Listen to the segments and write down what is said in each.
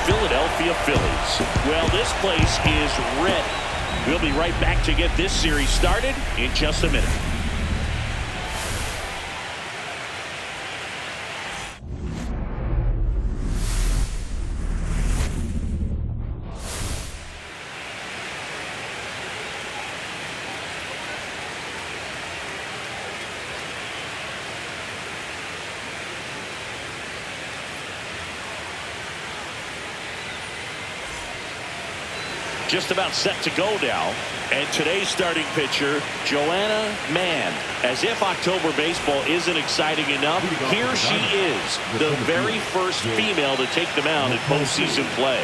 Philadelphia Phillies. Well, this place is ready. We'll be right back to get this series started in just a minute. Just about set to go now. And today's starting pitcher, Joanna Mann. As if October baseball isn't exciting enough, here she is, the very first female to take the mound in postseason play.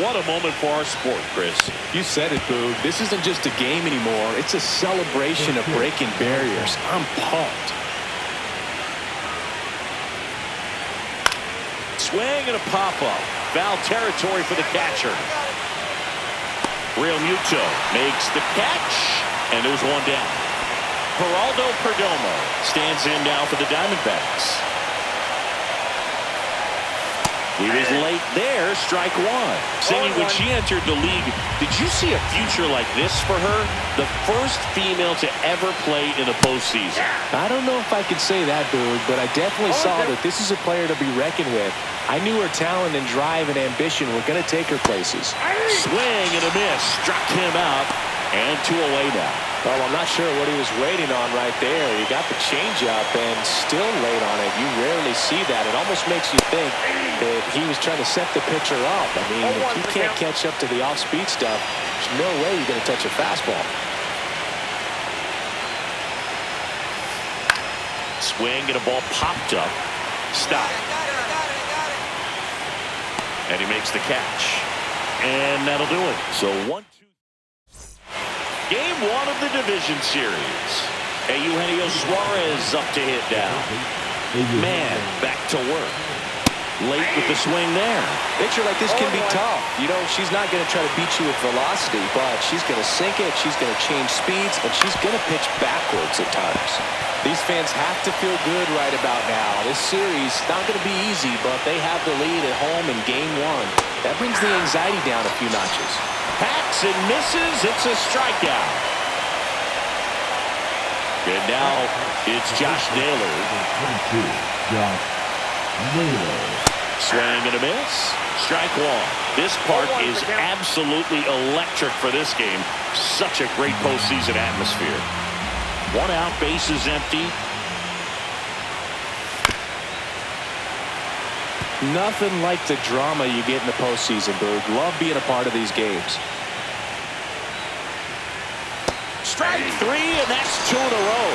What a moment for our sport, Chris. You said it, Boog. This isn't just a game anymore. It's a celebration of breaking barriers. I'm pumped. Swing and a pop-up. Foul territory for the catcher. Real Muto makes the catch, and there's one down. Geraldo Perdomo stands in now for the Diamondbacks. He was late there, strike one. Cindy, when she entered the league, did you see a future like this for her? The first female to ever play in the postseason. I don't know if I could say that, Boog, but I definitely saw that this is a player to be reckoned with. I knew her talent and drive and ambition were going to take her places. Swing and a miss. Struck him out. And 2 away now. Well, I'm not sure what he was waiting on right there. He got the changeup and still late on it. You rarely see that. It almost makes you think that he was trying to set the pitcher up. I mean, if you can't catch up to the off-speed stuff, there's no way you're going to touch a fastball. Swing and a ball popped up. Stop. And he makes the catch. And that'll do it. So 1-2. Game 1 of the division series. Eugenio Suarez up to hit down. Mann back to work. Late with the swing there. Pitcher like this can be tough. You know, she's not going to try to beat you with velocity, but she's going to sink it, she's going to change speeds, and she's going to pitch backwards at times. These fans have to feel good right about now. This series not going to be easy, but they have the lead at home in game 1. That brings the anxiety down a few notches. Hacks and misses. It's a strikeout. And now it's Josh Naylor. Swing and a miss. Strike one. This park is absolutely electric for this game. Such a great postseason atmosphere. 1 out, bases empty. Nothing like the drama you get in the postseason, Boog. Love being a part of these games. Strike 3, and that's 2 in a row.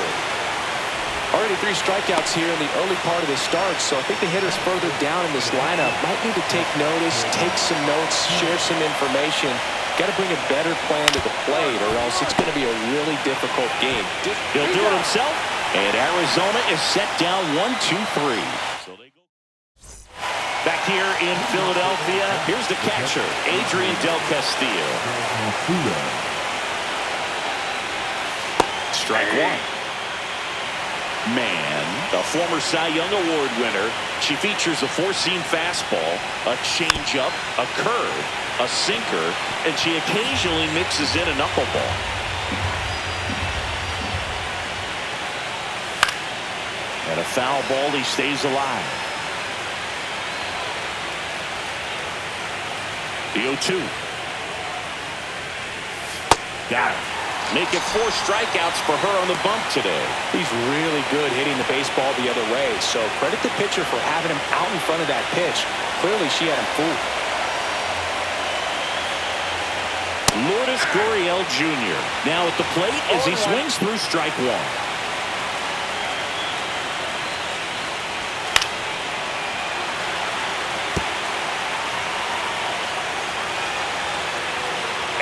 Already 3 strikeouts here in the early part of the start, so I think the hitters further down in this lineup might need to take notice, take some notes, share some information. Got to bring a better plan to the plate, or else it's going to be a really difficult game. He'll do it himself, and Arizona is set down 1-2-3. So they go back here in Philadelphia. Here's the catcher, Adrian Del Castillo. Strike 1. Mann, the former Cy Young Award winner. She features a 4-seam fastball, a changeup, a curve, a sinker, and she occasionally mixes in a knuckleball. And a foul ball, he stays alive. The 0-2. Got it. Making 4 strikeouts for her on the bump today. He's really good hitting the baseball the other way, so credit the pitcher for having him out in front of that pitch. Clearly, she had him fooled. Lourdes Gurriel Jr. now at the plate as he swings through strike 1.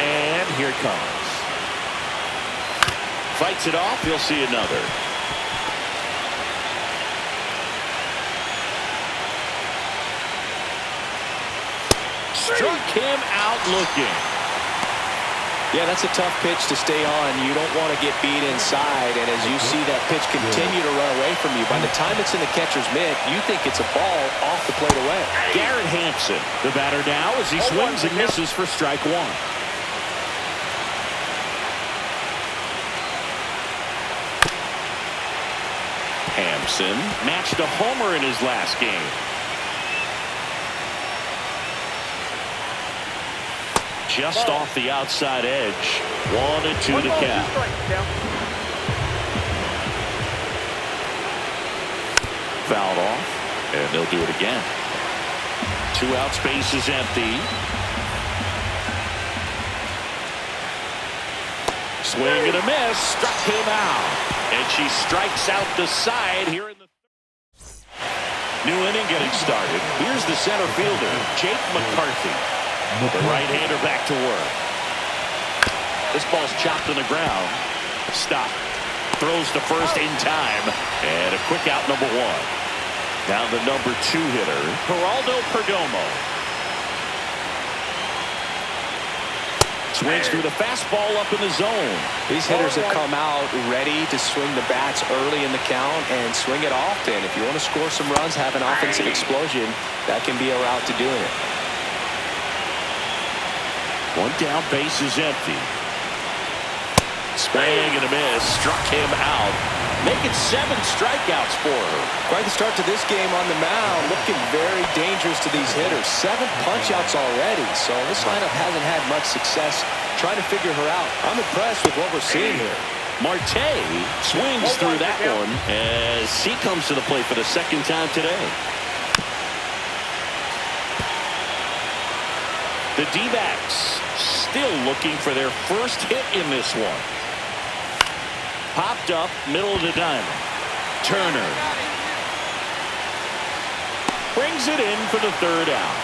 And here it comes. Fights it off. He'll see another. Struck him out looking. Yeah, that's a tough pitch to stay on. You don't want to get beat inside, and as you see that pitch continue to run away from you, by the time it's in the catcher's mitt, you think it's a ball off the plate away. Garrett Hampson, the batter now, as he swings and misses for strike one. Hampson matched a homer in his last game. Just off the outside edge. 1-2 to count. Fouled off, and they'll do it again. 2 outs, base is empty. Swing and a miss, struck him out. And she strikes out the side here in the new inning getting started. Here's the center fielder, Jake McCarthy. The right-hander back to work. This ball's chopped on the ground. Stop. Throws to first in time. And a quick out, number 1. Now the number 2 hitter, Geraldo Perdomo. Swings through the fastball up in the zone. These hitters have come out ready to swing the bats early in the count and swing it often. If you want to score some runs, have an offensive explosion, that can be a route to doing it. 1 down, base is empty. Swing and a miss, struck him out. Making 7 strikeouts for her. Quite the start to this game on the mound. Looking very dangerous to these hitters. 7 punch-outs already. So this lineup hasn't had much success trying to figure her out. I'm impressed with what we're seeing here. Marte swings through that one as he comes to the plate for the 2nd time today. The D-backs still looking for their first hit in this one. Popped up, middle of the diamond. Turner brings it in for the 3rd out.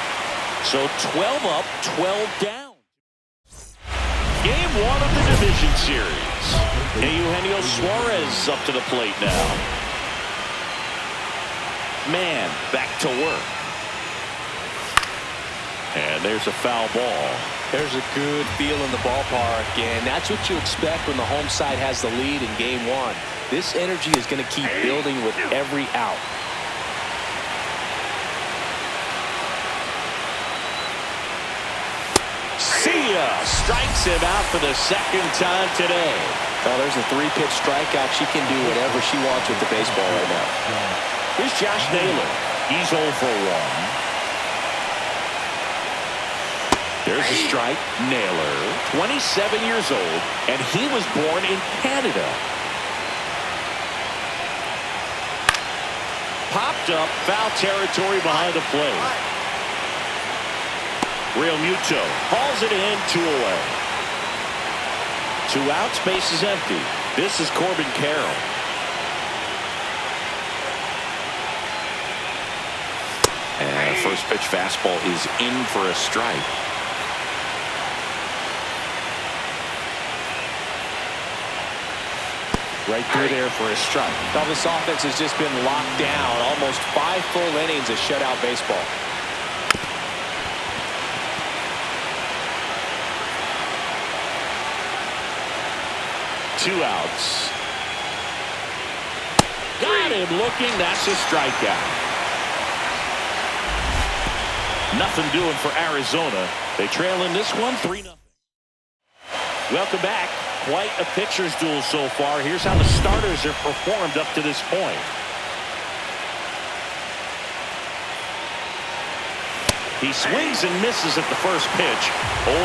So 12 up, 12 down. Game 1 of the division series. Eugenio Suarez up to the plate now. Mann back to work. And there's a foul ball. There's a good feel in the ballpark, and that's what you expect when the home side has the lead in game 1. This energy is going to keep building with every out. See ya! Strikes him out for the 2nd time today. Oh, there's a 3-pitch strikeout. She can do whatever she wants with the baseball right now. Here's Josh Naylor. He's 0 for 1. There's a strike. Naylor, 27 years old, and he was born in Canada. Popped up, foul territory behind the plate. Real Muto hauls it in, 2 away. 2 outs, base is empty. This is Corbin Carroll. And first pitch fastball is in for a strike. Right through there for a strike. Now this offense has just been locked down. Almost 5 full innings of shutout baseball. Two outs. Got him looking. That's a strikeout. Nothing doing for Arizona. They trail in this one 3-0. Welcome back. Quite a pitcher's duel so far. Here's how the starters have performed up to this point. He swings and misses at the first pitch. 0-1.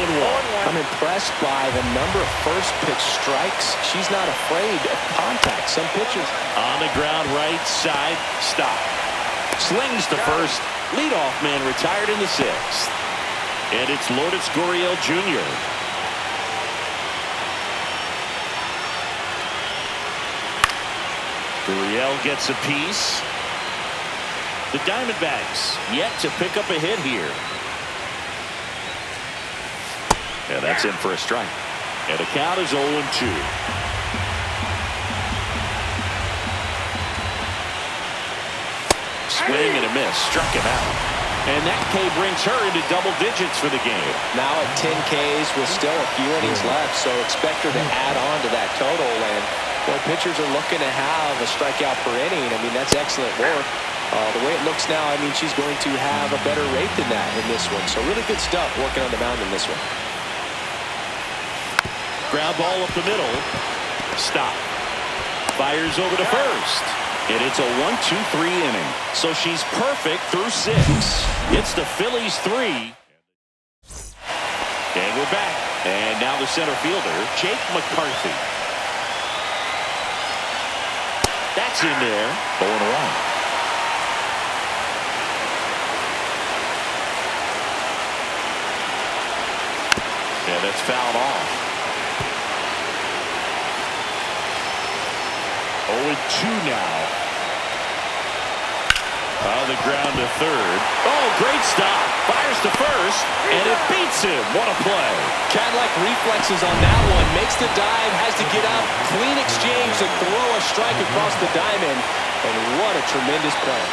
I'm impressed by the number of first pitch strikes. She's not afraid of contact. Some pitchers. On the ground, right side. Stop. Slings to first. Leadoff man retired in the 6th. And it's Lourdes Gurriel Jr. Gurriel gets a piece. The Diamondbacks yet to pick up a hit here. Yeah, that's in for a strike. And the count is 0-2. Swing and a miss. Struck him out. And that K brings her into double digits for the game. Now at 10 Ks with still a few innings left, so expect her to add on to that total. And boy, pitchers are looking to have a strikeout per inning. I mean, that's excellent work. The way it looks now, I mean, she's going to have a better rate than that in this one. So really good stuff working on the mound in this one. Ground ball up the middle. Stop. Fires over to first. And it's a 1-2-3 inning. So she's perfect through 6. It's the Phillies 3. And we're back. And now the center fielder, Jake McCarthy. That's in there. 0-1. Yeah, that's fouled off. 0-2 now. On the ground to third. Oh, great stop. Fires to first, and it beats him. What a play. Cat-like reflexes on that one. Makes the dive, has to get up. Clean exchange to throw a strike across the diamond. And what a tremendous play.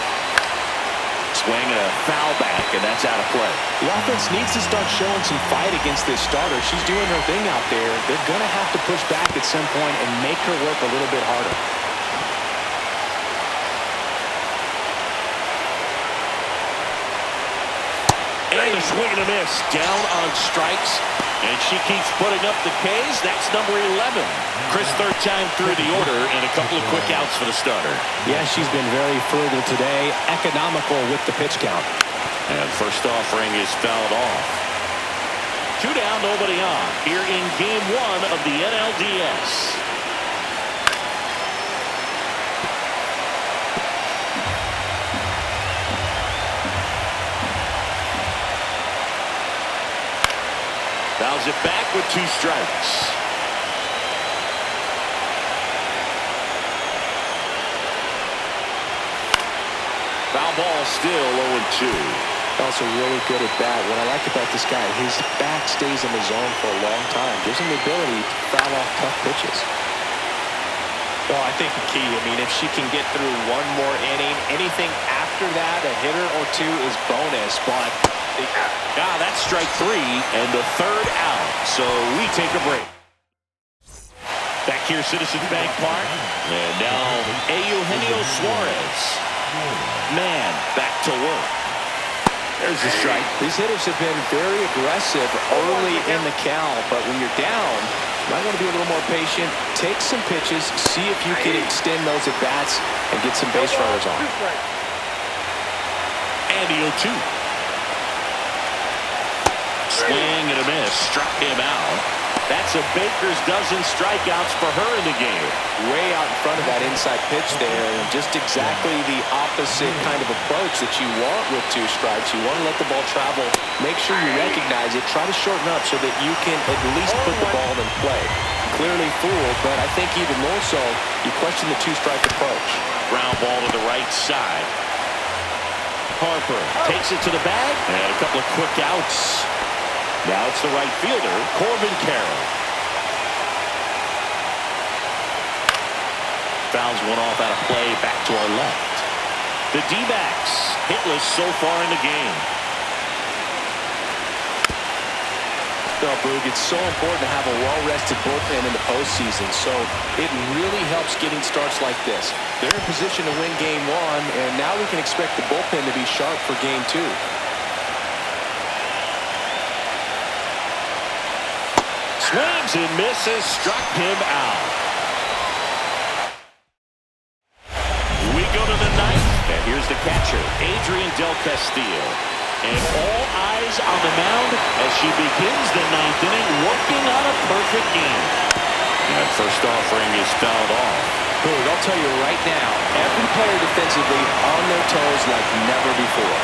Swing and a foul back, and that's out of play. The offense needs to start showing some fight against this starter. She's doing her thing out there. They're going to have to push back at some point and make her work a little bit harder. And a swing and a miss. Down on strikes. And she keeps putting up the Ks. That's number 11. Chris, third time through the order, and a couple of quick outs for the starter. Yeah, she's been very frugal today. Economical with the pitch count. And first offering is fouled off. 2 down, nobody on. Here in game 1 of the NLDS. Fouls it back with 2 strikes. Foul ball still 0-2. Also really good at bat. What I like about this guy, his back stays in the zone for a long time. Gives him the ability to foul off tough pitches. Well, I think the key, I mean, if she can get through one more inning, anything after that, a hitter or 2 is bonus. But that's strike 3 and the third out. So we take a break. Back here, Citizens Bank Park. And now Eugenio Suarez. Mann back to work. There's the strike. These hitters have been very aggressive early in the count, but when you're down, you might want to be a little more patient. Take some pitches, see if you can extend those at bats and get some base runners on. And the 0-2. Swing and a miss. Struck him out. That's a baker's dozen strikeouts for her in the game. Way out in front of that inside pitch there, and just exactly the opposite kind of approach that you want with 2 strikes. You want to let the ball travel. Make sure you recognize it. Try to shorten up so that you can at least put the ball in play. Clearly fooled, but I think even more so, you question the 2-strike approach. Ground ball to the right side. Harper takes it to the bag, and a couple of quick outs. Now it's the right fielder, Corbin Carroll. Fouls one off out of play, back to our left. The D-backs hitless so far in the game. Well, Boog, it's so important to have a well-rested bullpen in the postseason, so it really helps getting starts like this. They're in position to win game 1, and now we can expect the bullpen to be sharp for game 2. Swings and misses, struck him out. We go to the 9th, and here's the catcher, Adrian Del Castillo. And all eyes on the mound as she begins the 9th inning, working on a perfect game. And first offering is fouled off. Boog, I'll tell you right now, every player defensively on their toes like never before.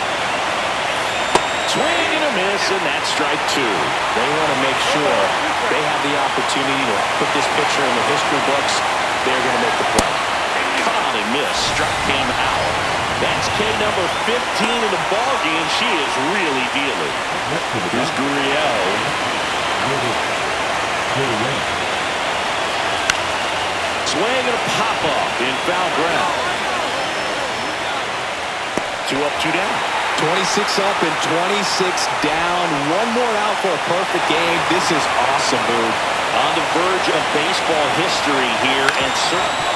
Swing and a miss, and that's strike 2. They want to make sure they have the opportunity to put this pitcher in the history books. They're going to make the play. Caught and missed, struck him out. That's K number 15 in the ballgame. She is really dealing. Here's Gurriel. Swing and a pop-up in foul ground. 2 up, 2 down. 26 up and 26 down. One more out for a perfect game. This is awesome, dude. On the verge of baseball history here, and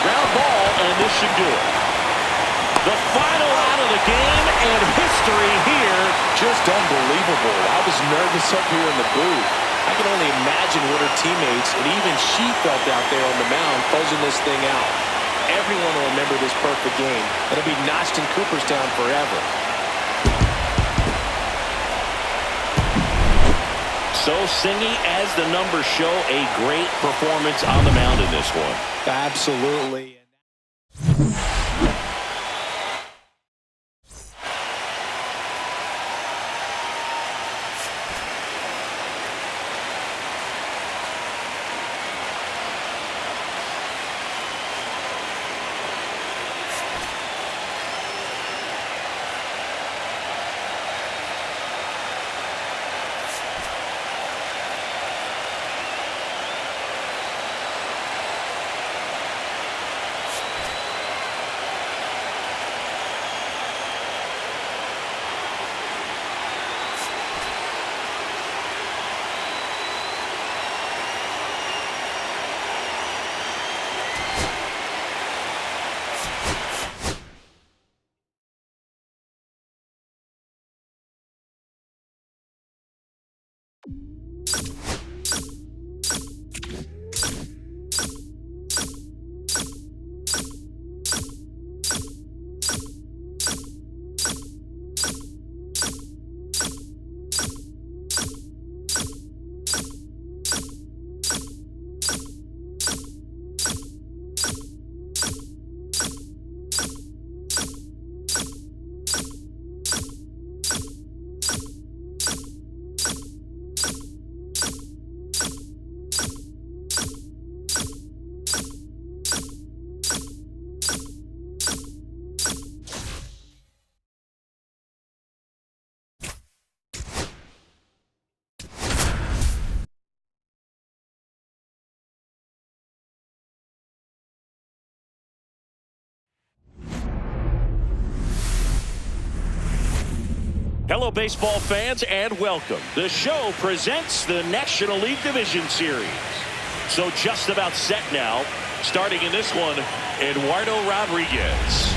ground ball, and this should do it. The final out of the game, and history here. Just unbelievable. I was nervous up here in the booth. I can only imagine what her teammates and even she felt out there on the mound closing this thing out. Everyone will remember this perfect game. It'll be notched in Cooperstown forever. So singing as the numbers show, a great performance on the mound in this one. Absolutely. Hello, baseball fans, and welcome. The show presents the National League Division Series. So just about set now. Starting in this one, Eduardo Rodriguez.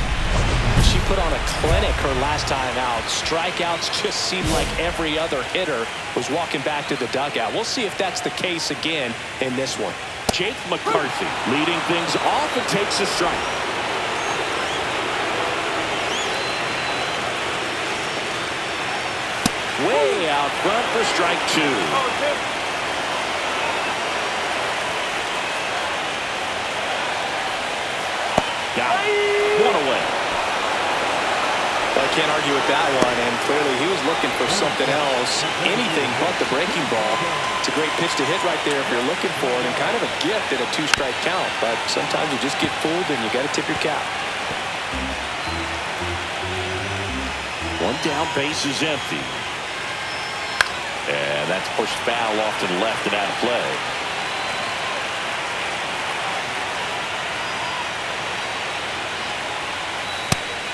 She put on a clinic her last time out. Strikeouts just seemed like every other hitter was walking back to the dugout. We'll see if that's the case again in this one. Jake McCarthy leading things off and takes a strike. Way out front for strike two. Got it. One away. Well, I can't argue with that one, and clearly he was looking for something else, anything but the breaking ball. It's a great pitch to hit right there if you're looking for it, and kind of a gift at a two-strike count, but sometimes you just get fooled and you got to tip your cap. One down, base is empty. And that's pushed foul off to the left and out of play.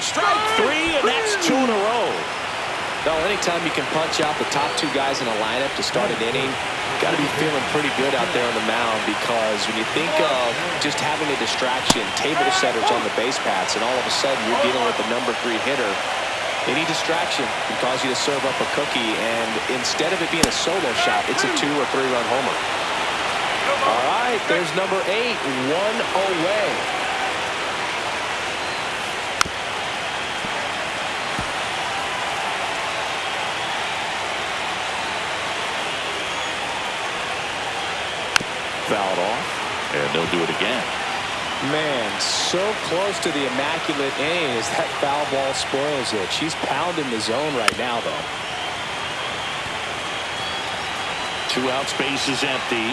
Strike three, and that's two in a row. Well, anytime you can punch out the top two guys in a lineup to start an inning, got to be feeling pretty good out there on the mound, because when you think of just having a distraction, table setters on the base paths, and all of a sudden you're dealing with the number 3 hitter, any distraction can cause you to serve up a cookie, and instead of it being a solo shot, it's a 2- or 3-run homer. All right, there's number 8, one away. Fouled off, and they'll do it again. Man, so close to the immaculate inning as that foul ball spoils it. She's pounding the zone right now, though. 2 outs, base is empty.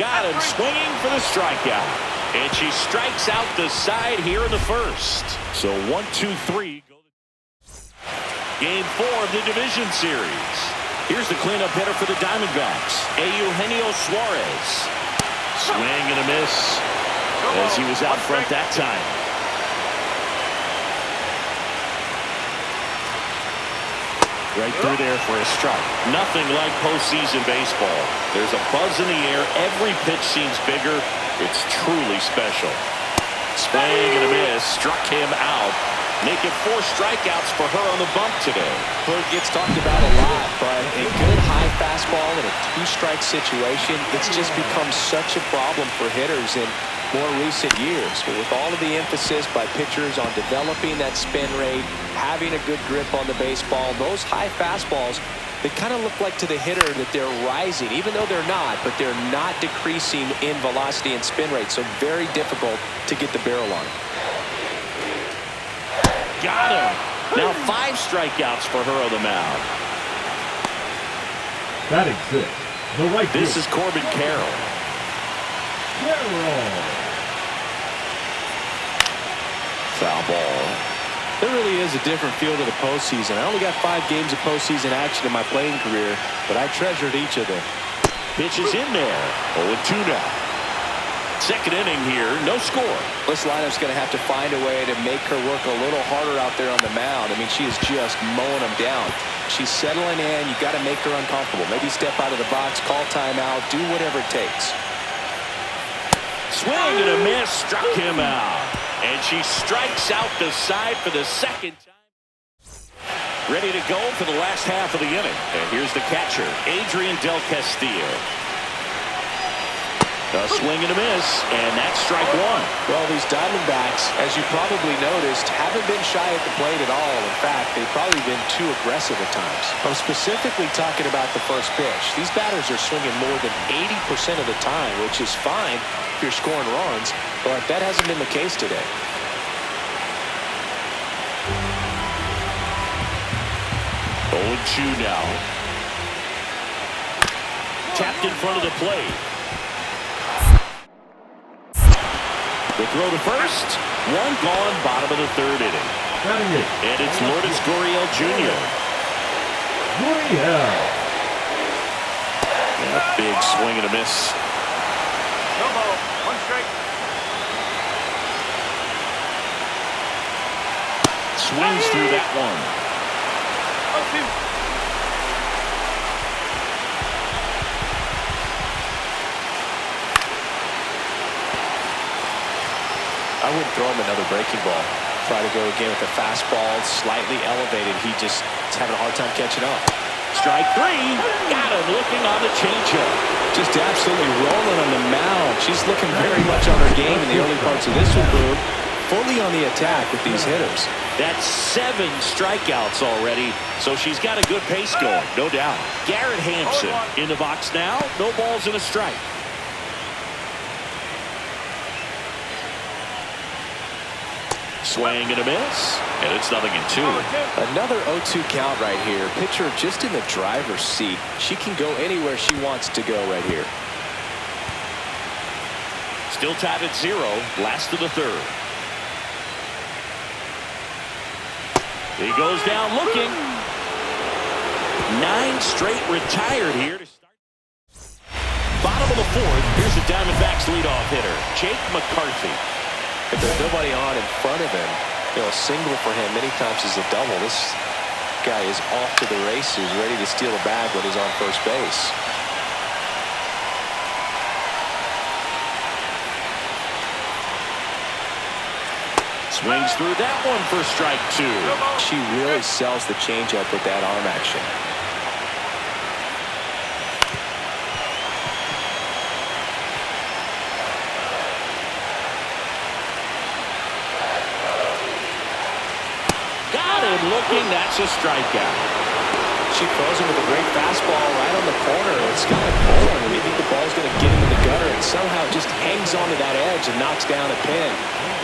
Got him swinging for the strikeout. And she strikes out the side here in the first. So 1, 2, 3. Game 4 of the division series. Here's the cleanup hitter for the Diamondbacks, Eugenio Suarez. Swing and a miss as he was out front that time. Right through there for a strike. Nothing like postseason baseball. There's a buzz in the air. Every pitch seems bigger. It's truly special. Swing and a miss. Struck him out. Making 4 strikeouts for her on the bump today. It gets talked about a lot, but a good high fastball in a 2-strike situation, it's just become such a problem for hitters in more recent years. But with all of the emphasis by pitchers on developing that spin rate, having a good grip on the baseball, those high fastballs, they kind of look like to the hitter that they're rising, even though they're not, but they're not decreasing in velocity and spin rate. So very difficult to get the barrel on. Got him. Now 5 strikeouts for her on the mound. Batting 6. The right This field. is Corbin Carroll. Foul ball. There really is a different feel to the postseason. I only got 5 games of postseason action in my playing career, but I treasured each of them. Pitch is in there. 0-2 now. Second inning here, no score. This lineup's going to have to find a way to make her work a little harder out there on the mound. I mean, she is just mowing them down. She's settling in. You got to make her uncomfortable. Maybe step out of the box, call timeout, do whatever it takes. Swing and a miss, struck him out. And she strikes out the side for the second time. Ready to go for the last half of the inning. And here's the catcher, Adrian Del Castillo. A swing and a miss, and that's strike 1. Well, these Diamondbacks, as you probably noticed, haven't been shy at the plate at all. In fact, they've probably been too aggressive at times. I'm specifically talking about the first pitch. These batters are swinging more than 80% of the time, which is fine if you're scoring runs, but that hasn't been the case today. Oh, 2 now. Tapped in front of the plate. The throw to first. 1 gone, bottom of the 3rd inning. And it's Lourdes Gurriel Jr. A big swing and a miss. No ball. 1 strike. Swings through that one. 0-2. I wouldn't throw him another breaking ball. Try to go again with the fastball, slightly elevated. He's having a hard time catching up. Strike 3. Got him looking on the changeup. Just absolutely rolling on the mound. She's looking very much on her game in the early parts of this one, Boog. Fully on the attack with these hitters. That's 7 strikeouts already, so she's got a good pace going, no doubt. Garrett Hampson in the box now. No balls and a strike. Swing and a miss, and it's 0-2. Another 0-2 count right here. Pitcher just in the driver's seat. She can go anywhere she wants to go right here. Still tied at 0, last of the 3rd. He goes down looking. 9 straight retired here to start. Bottom of the 4th, here's the Diamondbacks leadoff hitter, Jake McCarthy. If there's nobody on in front of him, a single for him many times is a double. This guy is off to the races, ready to steal a bag when he's on first base. Swings through that one for strike 2. She really sells the changeup with that arm action. Looking, that's a strikeout. She throws him with a great fastball right on the corner. It's kind of bowling, and you think the ball's going to get him in the gutter, and somehow it just hangs onto that edge and knocks down a pin.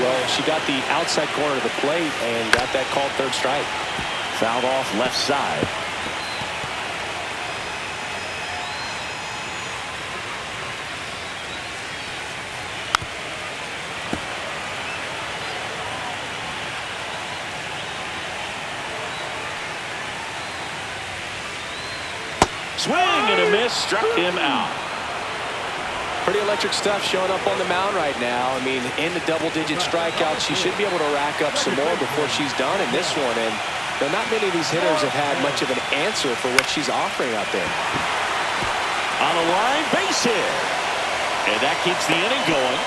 Well, she got the outside corner of the plate and got that called 3rd strike. Fouled off left side. Swing and a miss, struck him out. Pretty electric stuff showing up on the mound right now. I mean, in the double-digit strikeouts, she should be able to rack up some more before she's done in this one. And Now, not many of these hitters have had much of an answer for what she's offering out there. On the line, base hit. And that keeps the inning going.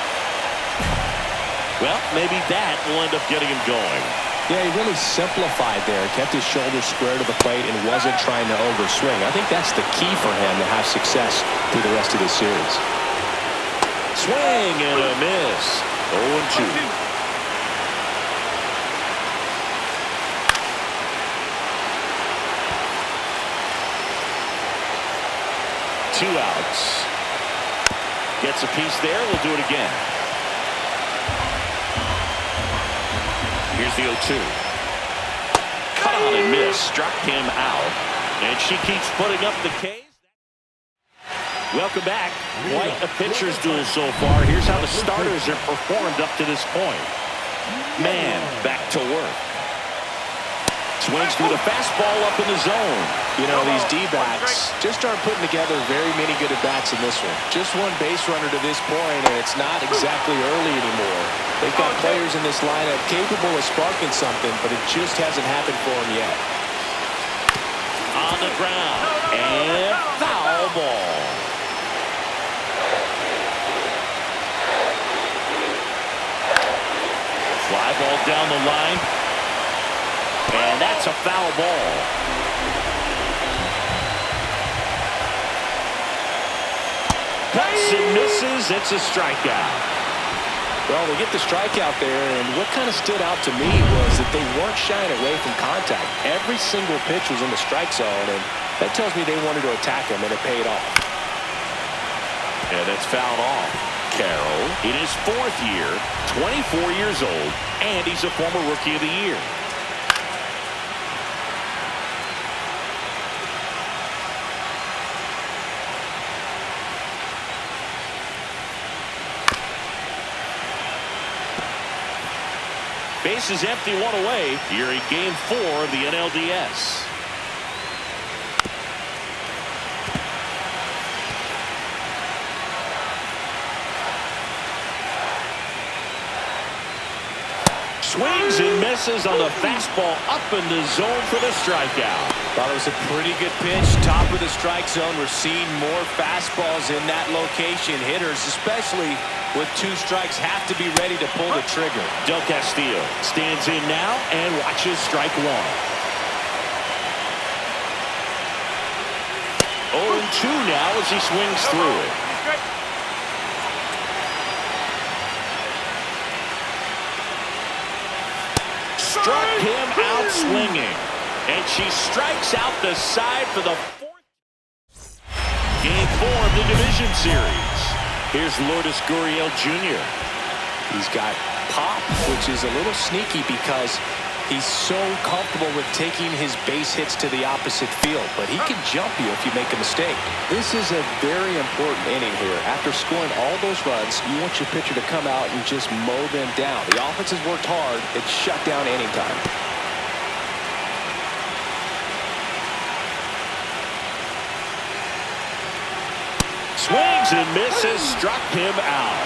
Well, maybe that will end up getting him going. Yeah, he really simplified there. Kept his shoulders square to the plate and wasn't trying to overswing. I think that's the key for him to have success through the rest of this series. Swing and a miss. 0-2. 2 outs. Gets a piece there. We'll do it again. Here's the 0-2. Cut on and miss. Struck him out. And she keeps putting up the K's. Welcome back. Quite a pitcher's duel so far. Here's how the starters are performed up to this point. Mann back to work. Swings through the fastball up in the zone. You know, these D-backs just aren't putting together very many good at-bats in this one. Just one base runner to this point, and it's not exactly early anymore. They've got players in this lineup capable of sparking something, but it just hasn't happened for them yet. On the ground. And foul ball. Fly ball down the line. And that's a foul ball. Cuts and misses. It's a strikeout. Well, we get the strikeout there, and what kind of stood out to me was that they weren't shying away from contact. Every single pitch was in the strike zone, and that tells me they wanted to attack him, and it paid off. And it's fouled off. Carroll in his 4th year, 24 years old, and he's a former Rookie of the Year. Base is empty, 1 away. Here in Game 4 of the NLDS. Swings and misses on the fastball up in the zone for the strikeout. Thought it was a pretty good pitch. Top of the strike zone. We're seeing more fastballs in that location. Hitters, especially with 2 strikes, have to be ready to pull the trigger. Del Castillo stands in now and watches strike 1. 0-2 now as he swings through it. Struck him out swinging. And she strikes out the side for the 4th. Game 4 of the division series. Here's Lourdes Gurriel Jr. He's got pop, which is a little sneaky because he's so comfortable with taking his base hits to the opposite field, but he can jump you if you make a mistake. This is a very important inning here. After scoring all those runs, you want your pitcher to come out and just mow them down. The offense has worked hard. It's shut down inning time. Swings and misses, struck him out.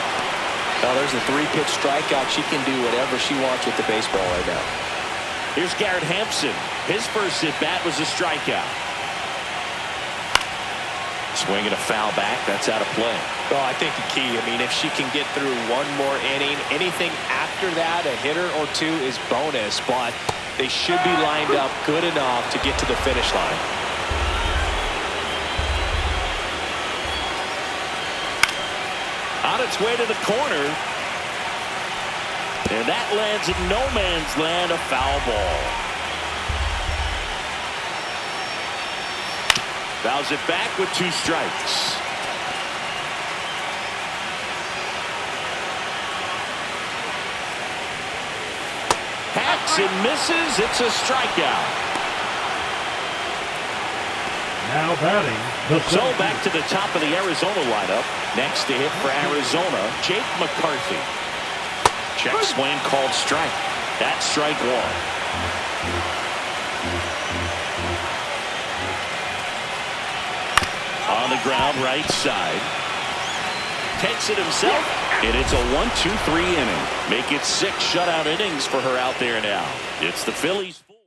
Now there's a 3-pitch strikeout. She can do whatever she wants with the baseball right now. Here's Garrett Hampson. His first at-bat was a strikeout. Swinging a foul back. That's out of play. Well, I think the key, if she can get through 1 more inning, anything after that, a hitter or 2 is bonus, but they should be lined up good enough to get to the finish line. On its way to the corner. And that lands in no man's land, a foul ball. Fouls it back with 2 strikes. Hacks and misses. It's a strikeout. Now batting. So back to the top of the Arizona lineup. Next to hit for Arizona, Jake McCarthy. Check swing called strike. That's strike 1. On the ground, right side. Takes it himself, and it's a 1-2-3 inning. Make it 6 shutout innings for her out there now. It's the Phillies 4.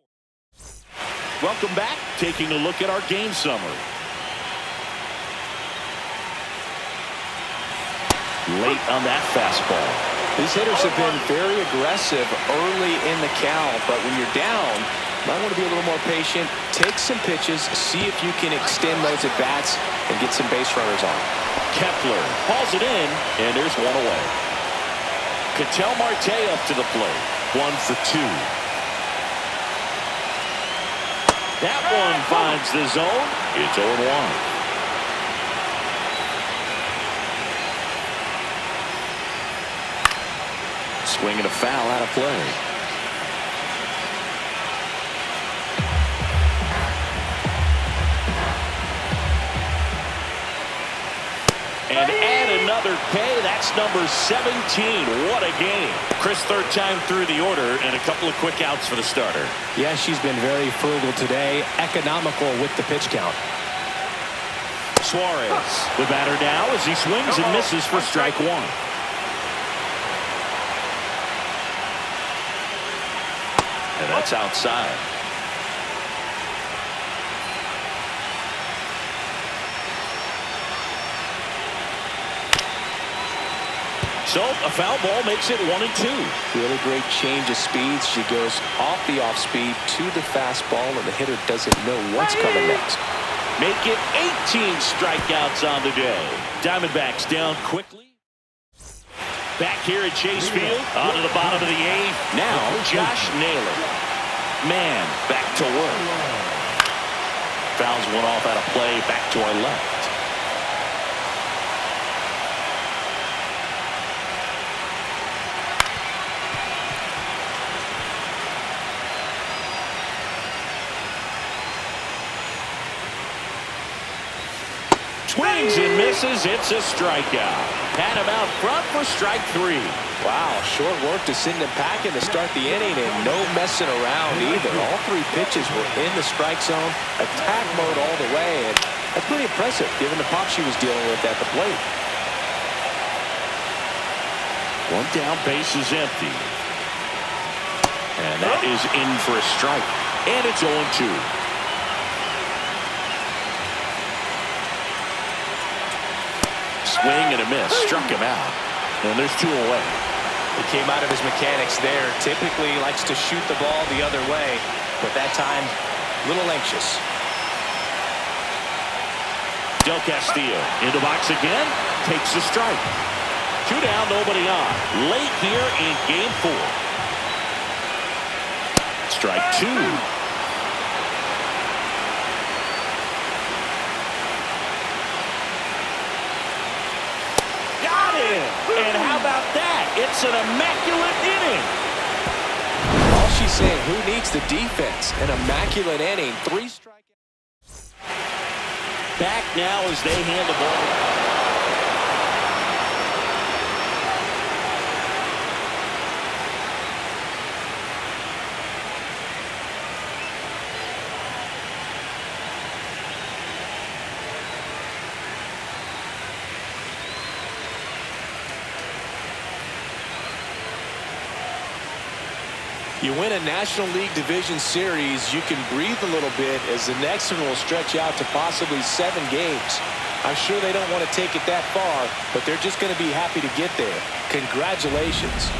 Welcome back. Taking a look at our game summary. Late on that fastball. These hitters have been very aggressive early in the count, but when you're down, you might want to be a little more patient. Take some pitches, see if you can extend those at-bats and get some base runners on. Kepler hauls it in, and there's one away. Ketel Marte up to the plate. 1 for 2. That one finds the zone. It's 0-1. Swing and a foul out of play. And add another K. That's number 17. What a game. Chris, third time through the order, and a couple of quick outs for the starter. Yeah, she's been very frugal today. Economical with the pitch count. Suarez, the batter now as he swings and misses for strike 1. And that's outside. So a foul ball makes it 1-2. Really great change of speeds. She goes off the off speed to the fastball, and the hitter doesn't know what's coming next. Make it 18 strikeouts on the day. Diamondbacks down quickly. Back here at Chase Field, onto the bottom of the 8th. Now, Josh Naylor. Mann back to work. Fouls one off out of play, back to our left. Swings and misses. It's a strikeout. Had him out front for strike 3. Wow, short work to send him packing to start the inning, and no messing around either. All 3 pitches were in the strike zone, attack mode all the way, and that's pretty impressive given the pop she was dealing with at the plate. One down, base is empty. And that is in for a strike. And it's 0-2. Swing and a miss. Struck him out. And there's 2 away. He came out of his mechanics there. Typically likes to shoot the ball the other way, but that time, a little anxious. Del Castillo into box again. Takes a strike. 2 down, nobody on. Late here in game 4. Strike 2. And how about that? It's an immaculate inning. All she's saying, who needs the defense? An immaculate inning. 3 strikeouts. Back now as they hand the ball. You win a National League Division Series, you can breathe a little bit as the next one will stretch out to possibly 7 games. I'm sure they don't want to take it that far, but they're just going to be happy to get there. Congratulations.